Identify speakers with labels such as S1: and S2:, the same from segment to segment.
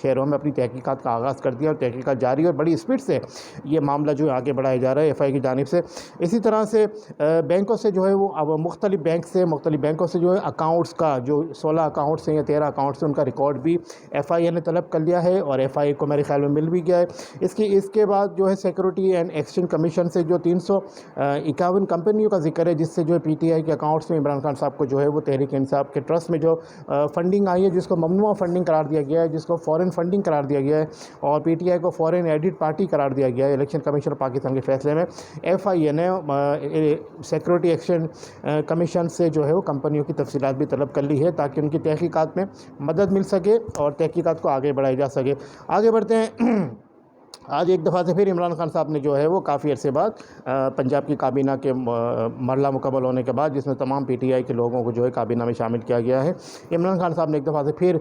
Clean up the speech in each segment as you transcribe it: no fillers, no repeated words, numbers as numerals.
S1: شہروں میں اپنی تحقیقات کا آغاز کر دیا اور تحقیقات جاری اور بڑی اسپیڈ سے یہ معاملہ جو ہے آگے بڑھایا جا رہا ہے ایف آئی کی جانب سے۔ اسی طرح سے بینکوں سے جو ہے وہ اب مختلف بینکوں سے جو ہے اکاؤنٹس کا جو 16 اکاؤنٹس ہیں یا 13 اکاؤنٹس ہیں ان کا ریکارڈ بھی ایف آئی اے نے طلب کر لیا ہے اور ایف آئی اے کو میرے خیال میں مل بھی گیا ہے۔ اس کے بعد جو ہے سیکورٹی اینڈ ایکسچینج کمیشن سے جو 351 کمپنیوں کا ذکر ہے جس سے جو ہے پی ٹی آئی کے اکاؤنٹس میں عمران خان صاحب کو جو ہے وہ تحریک انصاف کے ٹرسٹ میں جو فنڈنگ آئی ہے جس کو ممنوع فنڈنگ قرار دیا گیا ہے، جس کو فورن فنڈنگ قرار دیا گیا ہے اور پی ٹی آئی کو فورن ایڈٹ پارٹی قرار دیا گیا ہے الیکشن کمیشن پاکستان کے فیصلے میں، ایف آئی اے نے سیکورٹی ایکسچینج کمیشن سے جو ہے وہ کمپنیوں کی تفصیلات بھی طلب کر لی ہے تاکہ ان کی تحقیقات میں مدد مل سکے اور تحقیقات کو آگے بڑھایا جا سکے۔ آگے بڑھتے ہیں۔ آج ایک دفعہ سے پھر عمران خان صاحب نے جو ہے وہ کافی عرصے بعد پنجاب کی کابینہ کے مرحلہ مکمل ہونے کے بعد جس میں تمام پی ٹی آئی کے لوگوں کو جو ہے کابینہ میں شامل کیا گیا ہے، عمران خان صاحب نے ایک دفعہ سے پھر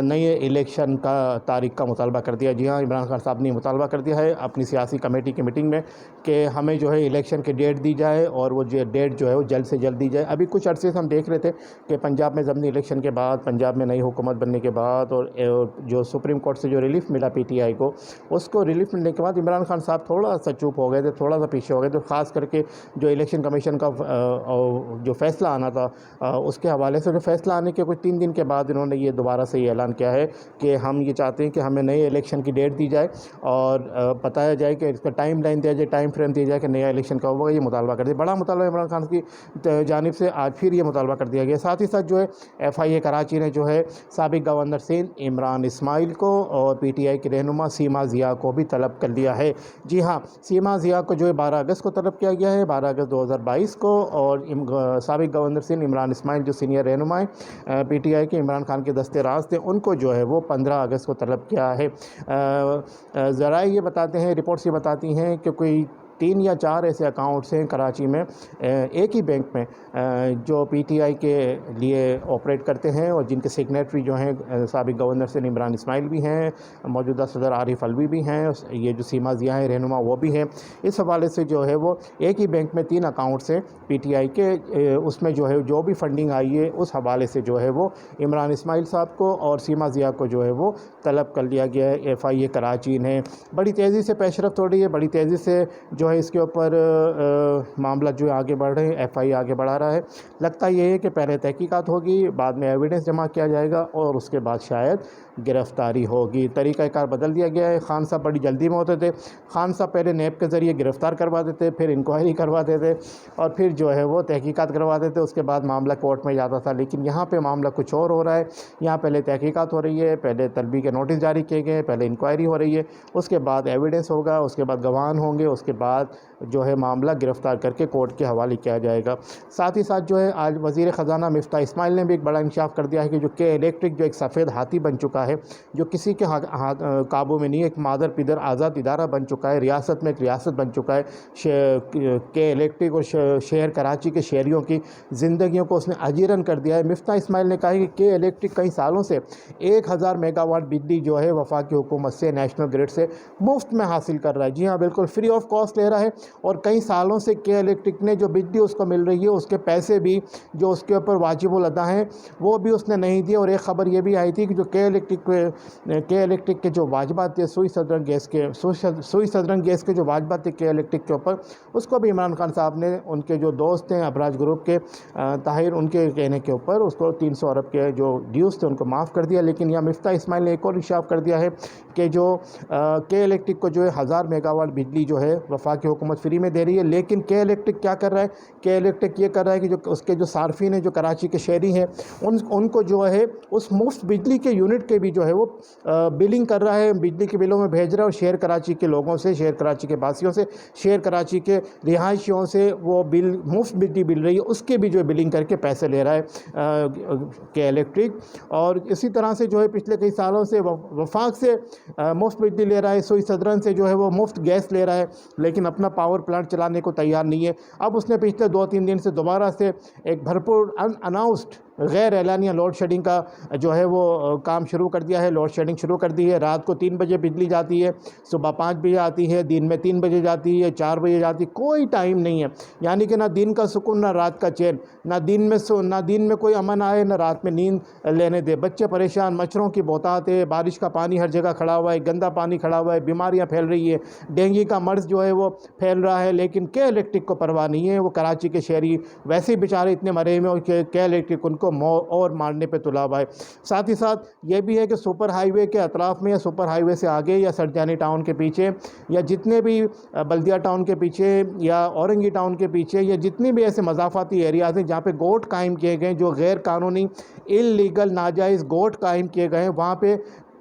S1: نئے الیکشن کا تاریخ کا مطالبہ کر دیا۔ جی ہاں عمران خان صاحب نے مطالبہ کر دیا ہے اپنی سیاسی کمیٹی کی میٹنگ میں کہ ہمیں جو ہے الیکشن کی ڈیٹ دی جائے اور وہ ڈیٹ جو ہے وہ جلد سے جلد دی جائے۔ ابھی کچھ عرصے سے ہم دیکھ رہے تھے کہ پنجاب میں ضمنی الیکشن کے بعد، پنجاب میں نئی حکومت بننے کے بعد اور جو سپریم کورٹ سے جو ریلیف ملا پی ٹی آئی کو، اس کو ریلیف ملنے کے بعد عمران خان صاحب تھوڑا سا چپ ہو گئے تھے، تھوڑا سا پیچھے ہو گئے تھے، خاص کر کے جو الیکشن کمیشن کا جو فیصلہ آنا تھا اس کے حوالے سے۔ جو فیصلہ آنے کے کچھ 3 دن کے بعد انہوں نے یہ دوبارہ سے یہ اعلان کیا ہے کہ ہم یہ چاہتے ہیں کہ ہمیں نئے الیکشن کی ڈیٹ دی جائے اور بتایا جائے کہ اس کا ٹائم لائن دیا جائے، ٹائم فریم دیا جائے کہ نیا الیکشن کب ہوگا۔ یہ مطالبہ کر دیا، بڑا مطالبہ عمران خان کی جانب سے آج پھر یہ مطالبہ کر دیا گیا۔ ساتھ ہی ساتھ جو ہے ایف آئی اے کراچی نے جو ہے سابق گورنر سندھ عمران اسماعیل کو اور پی ٹی آئی کے رہنما سیما ضیاء کو بھی طلب کر لیا ہے۔ جی ہاں سیما ضیاء کو جو ہے 12 اگست کو طلب کیا گیا ہے، 12 اگست 2022 کو، اور سابق گورنر سندھ عمران اسماعیل جو سینئر رہنما ہیں پی ٹی آئی کے، عمران خان کے دستے راز تھے، ان کو جو ہے وہ 15 اگست کو طلب کیا ہے۔ ذرائع یہ بتاتے ہیں، رپورٹس یہ بتاتی ہیں کہ کوئی 3 یا 4 ایسے اکاؤنٹس ہیں کراچی میں ایک ہی بینک میں جو پی ٹی آئی کے لیے آپریٹ کرتے ہیں اور جن کے سگنیٹری جو ہیں سابق گورنر سے عمران اسماعیل بھی ہیں، موجودہ صدر عارف علوی بھی ہیں، یہ جو سیما ضیاء ہیں رہنما وہ بھی ہیں۔ اس حوالے سے جو ہے وہ ایک ہی بینک میں 3 اکاؤنٹس ہیں پی ٹی آئی کے، اس میں جو ہے جو بھی فنڈنگ آئی ہے اس حوالے سے جو ہے وہ عمران اسماعیل صاحب کو اور سیما ضیاء کو جو ہے وہ طلب کر لیا گیا ہے۔ ایف آئی اے کراچی نے بڑی تیزی سے پیش رفت ہو رہی ہے، بڑی تیزی سے جو ہے اس کے اوپر معاملہ جو ہے آگے بڑھ رہے ہیں، ایف آئی آگے بڑھا رہا ہے۔ لگتا یہ ہے کہ پہلے تحقیقات ہوگی، بعد میں ایویڈنس جمع کیا جائے گا اور اس کے بعد شاید گرفتاری ہوگی۔ طریقہ کار بدل دیا گیا ہے۔ خان صاحب بڑی جلدی میں ہوتے تھے، خان صاحب پہلے نیب کے ذریعے گرفتار کروا دیتے، پھر انکوائری کرواتے تھے اور پھر جو ہے وہ تحقیقات کرواتے تھے، اس کے بعد معاملہ کورٹ میں جاتا تھا۔ لیکن یہاں پہ معاملہ کچھ اور ہو رہا ہے، یہاں پہلے تحقیقات ہو رہی ہے، پہلے طلبی کے نوٹس جاری کیے گئے، پہلے انکوائری ہو رہی ہے، اس کے بعد ایویڈنس ہوگا، اس کے بعد گواہان ہوں گے، اس کے بعد جو ہے معاملہ گرفتار کر کے کورٹ کے حوالے کیا جائے گا۔ ساتھ ہی ساتھ جو ہے آج وزیر خزانہ مفتاح اسماعیل نے بھی ایک بڑا انکشاف کر دیا ہے کہ جو کے الیکٹرک جو ایک سفید ہاتھی بن چکا ہے، جو کسی کے قابو میں نہیں، ایک مادر پدر آزاد ادارہ بن چکا ہے، ریاست میں ایک ریاست بن چکا ہے، کے الیکٹرک اور شہر کراچی کے شہریوں کی زندگیوں کو اس نے اجیرن کر دیا ہے۔ مفتاح اسماعیل نے کہا ہے کہ کے الیکٹرک کئی سالوں سے 1000 میگا واٹ بجلی جو ہے وفاقی حکومت سے، نیشنل گرڈ سے مفت میں حاصل کر رہا ہے۔ جی ہاں بالکل فری آف کاسٹ لے رہا ہے اور کئی سالوں سے کے الیکٹرک نے جو بجلی اس کو مل رہی ہے اس کے پیسے بھی جو اس کے اوپر واجب الادا ہیں وہ بھی اس نے نہیں دیے۔ اور ایک خبر یہ بھی آئی تھی کہ جو کے الیکٹرک کے جو واجبات تھے سوئی سدرنگ گیس کے جو واجبات تھے کے الیکٹرک کے اوپر، اس کو بھی عمران خان صاحب نے ان کے جو دوست ہیں ابراج گروپ کے طاہر، ان کے کہنے کے اوپر اس کو 300 ارب کے جو ڈیوز تھے ان کو معاف کر دیا۔ لیکن یہاں مفتاح اسماعیل نے ایک اور انکشاف کر دیا ہے کہ جو کے الیکٹرک کو جو ہے 1000 میگا واٹ بجلی جو ہے وفاقی حکومت فری میں دے رہی ہے، لیکن کے الیکٹرک کیا کر رہا ہے؟ کے الیکٹرک یہ کر رہا ہے کہ جو اس کے جو صارفین ہیں جو کراچی کے شہری ہیں ان کو جو ہے اس مفت بجلی کے یونٹ کے بھی جو ہے وہ بلنگ کر رہا ہے، بجلی کے بلوں میں بھیج رہا ہے اور شہر کراچی کے لوگوں سے، شہر کراچی کے باسیوں سے، شہر کراچی کے رہائشیوں سے وہ بل مفت بجلی مل رہی ہے اس کے بھی جو ہے بلنگ کر کے پیسے لے رہا ہے کے الیکٹرک۔ اور اسی طرح سے جو ہے پچھلے کئی سالوں سے وفاق سے مفت بجلی لے رہا ہے، سوئی صدرن سے جو ہے وہ مفت گیس لے رہا ہے لیکن اپنا پاور پلانٹ چلانے کو تیار نہیں ہے۔ اب اس نے پچھلے 2-3 دن سے دوبارہ سے ایک بھرپور ان اناؤنسڈ غیر اعلانیہ لوڈ شیڈنگ کا جو ہے وہ کام شروع کر دیا ہے، لوڈ شیڈنگ شروع کر دی ہے۔ رات کو 3 بجے بجلی جاتی ہے، صبح 5 بجے آتی ہے، دن میں 3 بجے جاتی ہے، 4 بجے جاتی ہے، کوئی ٹائم نہیں ہے، یعنی کہ نہ دن کا سکون نہ رات کا چین، نہ دن میں کوئی امن آئے نہ رات میں نیند لینے دے۔ بچے پریشان، مچھروں کی بہتات ہے، بارش کا پانی ہر جگہ کھڑا ہوا ہے، گندا پانی کھڑا ہوا ہے، بیماریاں پھیل رہی ہے، ڈینگی کا مرض جو ہے وہ پھیل رہا ہے، لیکن کے الیکٹرک کو پرواہ نہیں ہے۔ وہ کراچی کے شہری ویسے ہی بیچارے اتنے مرے ہوئے ہیں کہ کے الیکٹرک ان کو اور مارنے پہ تلا ہوا ہے۔ ساتھ ہی ساتھ یہ بھی ہے کہ سپر ہائی وے کے اطراف میں یا سپر ہائی وے سے آگے یا سرجانی ٹاؤن کے پیچھے یا جتنے بھی بلدیہ ٹاؤن کے پیچھے یا اورنگی ٹاؤن کے پیچھے یا جتنے بھی ایسے مضافاتی ایریاز ہیں جہاں پہ گوٹ قائم کیے گئے ہیں، جو غیر قانونی اللیگل ناجائز گوٹ قائم کیے گئے ہیں، وہاں پہ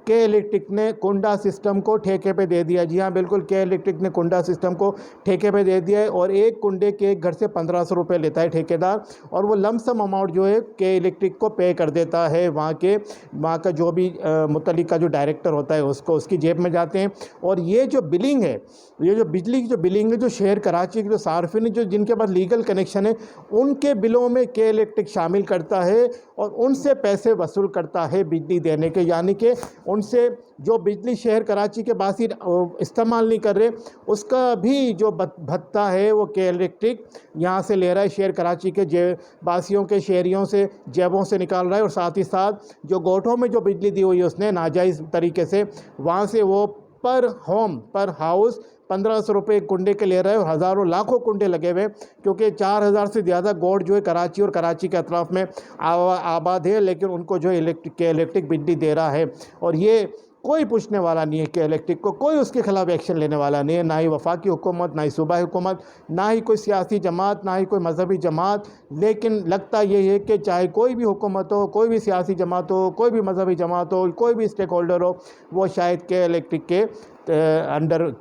S1: کے الیکٹرک نے کنڈا سسٹم کو ٹھیکے پہ دے دیا۔ جی ہاں بالکل، کے الیکٹرک نے کنڈا سسٹم کو ٹھیکے پہ دے دیا ہے، اور ایک کنڈے کے ایک گھر سے 1500 روپے لیتا ہے ٹھیکیدار، اور وہ لم سم اماؤنٹ جو ہے کے الیکٹرک کو پے کر دیتا ہے۔ وہاں کا جو بھی متعلقہ جو ڈائریکٹر ہوتا ہے اس کی جیب میں جاتے ہیں۔ اور یہ جو بلنگ ہے، یہ جو بجلی کی جو بلنگ ہے، جو شہر کراچی کے جو صارفین جو جن کے پاس لیگل کنیکشن ہے، ان کے بلوں میں کے الیکٹرک شامل کرتا ہے اور ان سے پیسے وصول کرتا ہے بجلی دینے کے، یعنی کہ ان سے جو بجلی شہر کراچی کے باسی استعمال نہیں کر رہے، اس کا بھی جو بھتہ ہے وہ کے الیکٹرک یہاں سے لے رہا ہے، شہر کراچی کے باسیوں کے شہریوں سے جیبوں سے نکال رہا ہے، اور ساتھ ہی ساتھ جو گوٹھوں میں جو بجلی دی ہوئی ہے اس نے ناجائز طریقے سے، وہاں سے وہ پر ہاؤس 1500 روپے کنڈے کے لے رہے ہیں، اور ہزاروں لاکھوں کنڈے لگے ہوئے، کیونکہ 4000 سے زیادہ گوٹ جو ہے کراچی اور کراچی کے اطراف میں آباد ہے، لیکن ان کو جو الیکٹرک بجلی دے رہا ہے، اور یہ کوئی پوچھنے والا نہیں ہے کہ الیکٹرک کو، کوئی اس کے خلاف ایکشن لینے والا نہیں ہے، نہ ہی وفاقی حکومت، نہ ہی صوبائی حکومت، نہ ہی کوئی سیاسی جماعت، نہ ہی کوئی مذہبی جماعت۔ لیکن لگتا یہ ہے کہ چاہے کوئی بھی حکومت ہو، کوئی بھی سیاسی جماعت ہو، کوئی بھی مذہبی جماعت ہو، کوئی بھی اسٹیک ہولڈر ہو، وہ شاید کے الیکٹرک کے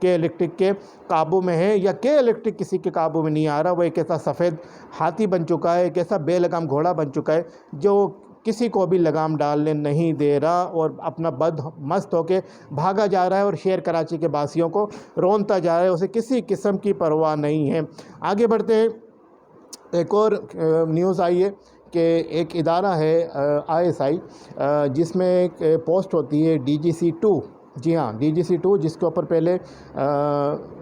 S1: کے الیکٹرک کے قابو میں ہے، یا کے الیکٹرک کسی کے قابو میں نہیں آ رہا۔ وہ ایک ایسا سفید ہاتھی بن چکا ہے، ایک ایسا بے لگام گھوڑا بن چکا ہے جو کسی کو بھی لگام ڈالنے نہیں دے رہا، اور اپنا مست ہو کے بھاگا جا رہا ہے، اور شہر کراچی کے باسیوں کو رونتا جا رہا ہے، اسے کسی قسم کی پرواہ نہیں ہے۔ آگے بڑھتے ہیں، ایک اور نیوز آئی ہے کہ ایک ادارہ ہے ISI، جس میں ایک پوسٹ ہوتی ہے DGC-2، جی ہاں DGC-2، جس کے اوپر پہلے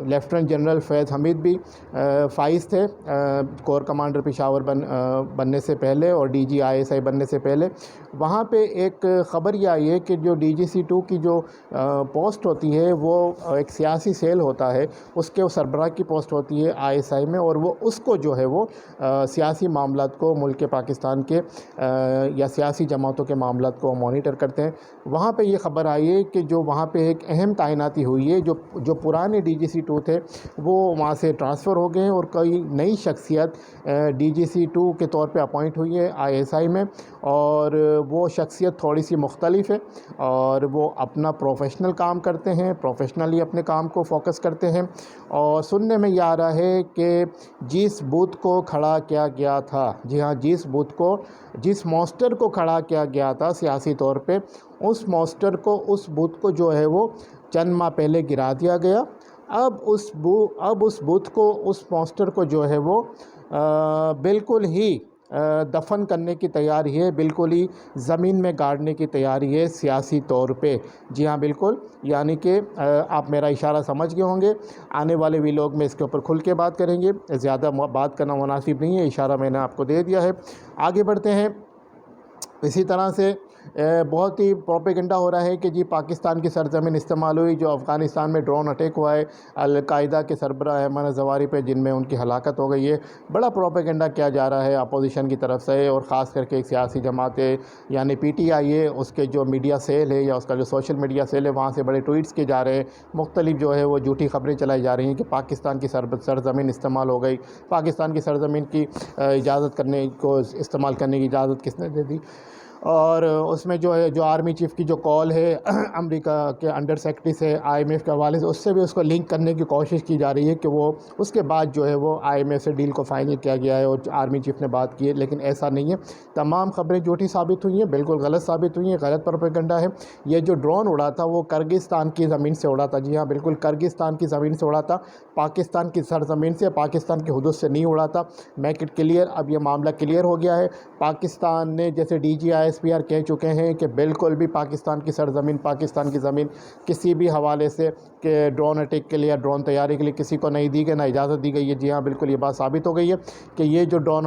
S1: لیفٹیننٹ جنرل فیض حمید بھی فائز تھے کور کمانڈر پشاور بننے سے پہلے اور DG ISI بننے سے پہلے۔ وہاں پہ ایک خبر یہ آئی ہے کہ جو DGC-2 کی جو پوسٹ ہوتی ہے وہ ایک سیاسی سیل ہوتا ہے، اس کے سربراہ کی پوسٹ ہوتی ہے ISI میں، اور وہ اس کو جو ہے وہ سیاسی معاملات کو ملک پاکستان کے یا سیاسی جماعتوں کے معاملات کو مانیٹر کرتے ہیں۔ وہاں پہ یہ خبر آئی ہے کہ جو وہاں پہ ایک اہم تعیناتی ہوئی ہے، جو پرانے DGC-2 تھے وہ وہاں سے ٹرانسفر ہو گئے ہیں، اور کئی نئی شخصیت DGC-2 کے طور پہ اپوائنٹ ہوئی ہے ISI میں، اور وہ شخصیت تھوڑی سی مختلف ہے، اور وہ اپنا پروفیشنل کام کرتے ہیں، پروفیشنلی اپنے کام کو فوکس کرتے ہیں۔ اور سننے میں یہ آ رہا ہے کہ جس بوتھ کو کھڑا کیا گیا تھا، جی ہاں جس ماسٹر کو کھڑا کیا گیا تھا سیاسی طور پہ، اس بوتھ کو جو ہے وہ چند ماہ پہلے گرا دیا گیا۔ اب اس بوتھ کو، اس ماسٹر کو جو ہے وہ بالکل ہی دفن کرنے کی تیاری ہے، بالکل ہی زمین میں گاڑنے کی تیاری ہے سیاسی طور پہ۔ جی ہاں بالکل، یعنی کہ آپ میرا اشارہ سمجھ گئے ہوں گے، آنے والے ویلاگ میں اس کے اوپر کھل کے بات کریں گے، زیادہ بات کرنا مناسب نہیں ہے، اشارہ میں نے آپ کو دے دیا ہے۔ آگے بڑھتے ہیں۔ اسی طرح سے بہت ہی پروپیگنڈا ہو رہا ہے کہ جی پاکستان کی سرزمین استعمال ہوئی، جو افغانستان میں ڈرون اٹیک ہوا ہے القاعدہ کے سربراہ ایمن الظواہری پہ، جن میں ان کی ہلاکت ہو گئی ہے، بڑا پروپیگنڈا کیا جا رہا ہے اپوزیشن کی طرف سے، اور خاص کر کے ایک سیاسی جماعت ہے یعنی PTI ہے، اس کے جو میڈیا سیل ہے یا اس کا جو سوشل میڈیا سیل ہے، وہاں سے بڑے ٹویٹس کیے جا رہے ہیں، مختلف جو ہے وہ جھوٹی خبریں چلائی جا رہی ہیں کہ پاکستان کی سرزمین استعمال ہو گئی، پاکستان کی سرزمین کی استعمال کرنے کی اجازت کس نے دے دی۔ اور اس میں جو ہے جو آرمی چیف کی جو کال ہے امریکہ کے انڈر سیکرٹری سے IMF کے حوالے سے، اس سے بھی اس کو لنک کرنے کی کوشش کی جا رہی ہے کہ وہ اس کے بعد جو ہے وہ IMF سے ڈیل کو فائنل کیا گیا ہے اور آرمی چیف نے بات کی ہے، لیکن ایسا نہیں ہے۔ تمام خبریں جھوٹی ثابت ہوئی ہیں، بالکل غلط ثابت ہوئی ہیں، غلط پروپیگنڈا ہے۔ یہ جو ڈرون اڑا تھا وہ کرگستان کی زمین سے اڑا تھا، جی ہاں بالکل کرگستان کی زمین سے اڑا تھا، پاکستان کی سرزمین سے، پاکستان کی حدود سے نہیں اڑا تھا۔ میک اٹ کلیئر، اب یہ معاملہ کلیئر ہو گیا ہے۔ پاکستان نے جیسے DG ISPR کہہ چکے ہیں کہ بالکل بھی پاکستان کی سرزمین، پاکستان کی زمین کسی بھی حوالے سے کہ ڈرون اٹیک کے لیے یا ڈرون تیاری کے لیے کسی کو نہیں دی گئی، نہ اجازت دی گئی ہے۔ جی ہاں بالکل یہ بات ثابت ہو گئی ہے کہ یہ جو ڈرون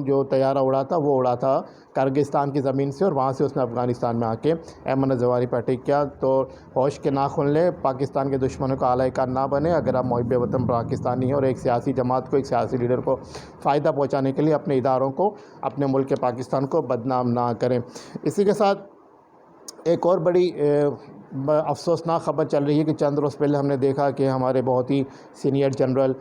S1: جو طیارہ اڑا تھا وہ اڑا تھا کرگستان کی زمین سے، اور وہاں سے اس نے افغانستان میں آ کے ایمن الزواہری پر اٹیک کیا۔ تو ہوش کے ناخن لیں، پاکستان کے دشمنوں کا اعلی کار نہ بنے۔ اگر آپ محب وطن پاکستانی ہیں اور ایک سیاسی جماعت کو، ایک سیاسی لیڈر کو فائدہ پہنچانے کے لیے اپنے اداروں کو، اپنے ملک کے پاکستان کو بدنام نہ کریں۔ اسی کے ساتھ ایک اور بڑی افسوسناک خبر چل رہی ہے کہ چند روز پہلے ہم نے دیکھا کہ ہمارے بہت ہی senior general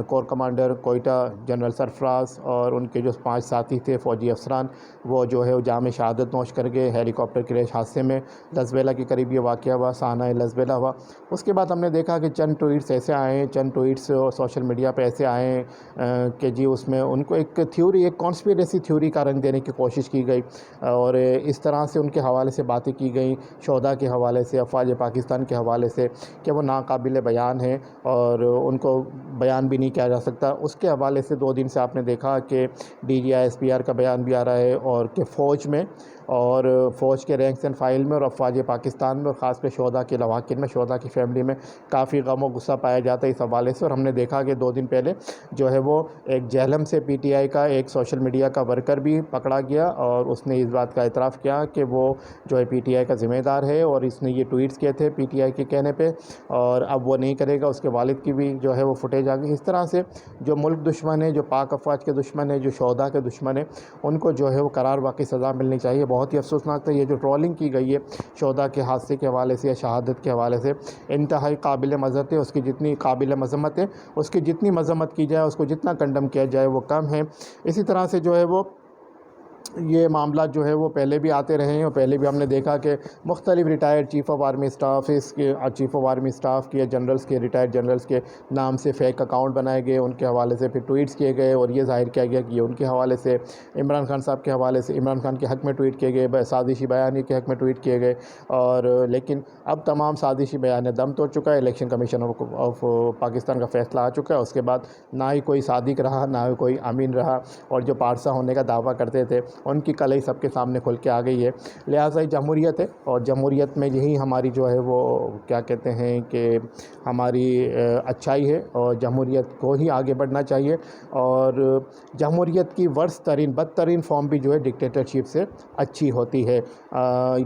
S1: corps commander Quetta general Sarfaraz اور ان کے جو 5 ساتھی تھے فوجی افسران، وہ جو ہے وہ جام شہادت نوش کر گئے ہیلی کاپٹر کریش حادثے میں۔ لسبیلا کے قریب یہ واقعہ ہوا، سانحہ لسبیلا ہوا۔ اس کے بعد ہم نے دیکھا کہ چند ٹویٹس ایسے آئے ہیں، چند ٹویٹس سوشل میڈیا پہ ایسے آئے ہیں کہ جی اس میں ان کو ایک تھیوری، ایک کانسپیریسی تھیوری کا رنگ دینے کی کوشش کی گئی، اور اس طرح سے ان کے حوالے سے باتیں کی گئیں، شہداء کے حوالے سے، افواج پاکستان کے حوالے سے، کہ وہ ناقابل بیان ہیں اور ان کو بیان بھی نہیں کیا جا سکتا۔ اس کے حوالے سے 2 دن سے آپ نے دیکھا کہ DG ISPR کا بیان بھی آ رہا ہے، اور کہ فوج کے رینکس اینڈ فائل میں اور افواج پاکستان میں، اور خاص کر شہداء کے لواحقین میں، شہداء کی فیملی میں کافی غم و غصہ پایا جاتا ہے اس حوالے سے۔ اور ہم نے دیکھا کہ 2 دن پہلے جو ہے وہ ایک جہلم سے PTI کا ایک سوشل میڈیا کا ورکر بھی پکڑا گیا، اور اس نے اس بات کا اعتراف کیا کہ وہ جو ہے PTI کا ذمہ دار ہے، اور اس نے یہ ٹویٹس کیے تھے PTI کے کہنے پہ، اور اب وہ نہیں کرے گا۔ اس کے والد کی بھی جو ہے وہ فوٹیج آ گئی۔ اس طرح سے جو ملک دشمن ہے، جو پاک افواج کے دشمن ہے، جو شہداء کے دشمن ہے، ان کو جو ہے وہ قرار واقعی سزا ملنی چاہیے۔ بہت ہی افسوسناک تھا یہ جو ٹرولنگ کی گئی ہے شہداء کے حادثے کے حوالے سے یا شہادت کے حوالے سے، انتہائی قابل مذمت ہے۔ اس کی جتنی قابل مذمت ہے، اس کی جتنی مذمت کی جائے، اس کو جتنا کنڈم کیا جائے وہ کم ہے۔ اسی طرح سے جو ہے وہ یہ معاملات جو ہے وہ پہلے بھی آتے رہے ہیں، اور پہلے بھی ہم نے دیکھا کہ مختلف retired chief of army staff کے جنرلز کے، ریٹائرڈ جنرلز کے نام سے فیک اکاؤنٹ بنائے گئے، ان کے حوالے سے پھر ٹویٹس کیے گئے، اور یہ ظاہر کیا گیا کہ یہ ان کے حوالے سے، عمران خان صاحب کے حوالے سے، عمران خان کے حق میں ٹویٹ کیے گئے، سازشی بیانیے کے حق میں ٹویٹ کیے گئے، اور لیکن اب تمام سازشی بیانیہ دم توڑ چکا ہے۔ الیکشن کمیشن آف پاکستان کا فیصلہ آ چکا ہے۔ اس کے بعد نہ ہی کوئی صادق رہا، نہ ہی کوئی امین رہا، اور جو پارسا ہونے کا دعویٰ کرتے تھے ان کی کلئی سب کے سامنے کھل کے آ گئی ہے۔ لہٰذا جمہوریت ہے، اور جمہوریت میں یہی ہماری جو ہے وہ کیا کہتے ہیں کہ ہماری اچھائی ہے، اور جمہوریت کو ہی آگے بڑھنا چاہیے، اور جمہوریت کی ورسٹ ترین، بدترین فارم بھی جو ہے ڈکٹیٹرشپ سے اچھی ہوتی ہے۔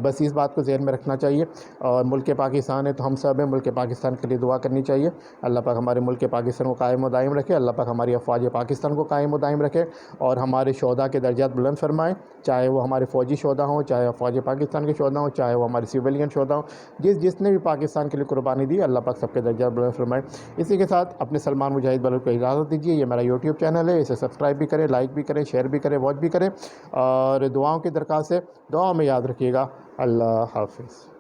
S1: بس اس بات کو ذہن میں رکھنا چاہیے، اور ملک پاکستان ہے تو ہم سب ہیں، ملک پاکستان کے لیے دعا کرنی چاہیے۔ اللہ پاک ہمارے ملک پاکستان کو قائم و دائم رکھے، اللہ پاک ہماری افواج پاکستان کو قائم و دائم رکھے، اور ہمارے شہداء کے درجات بلند فرمائیں، چاہے وہ ہمارے فوجی شہداء ہوں، چاہے افواج پاکستان کے شہداء ہوں، چاہے وہ ہمارے سویلین شہداء ہوں، جس نے بھی پاکستان کے لیے قربانی دی، اللہ پاک سب کے درجات بلند فرمائے۔ اسی کے ساتھ اپنے سلمان مجاہد بلوچ کو اجازت دیجیے۔ یہ میرا YouTube چینل ہے، اسے سبسکرائب بھی کریں، لائک بھی کریں، شیئر بھی کریں، واچ بھی کریں، اور دعاؤں کی درخواست ہے، دعاؤں میں یاد رکھیے گا۔ اللہ حافظ۔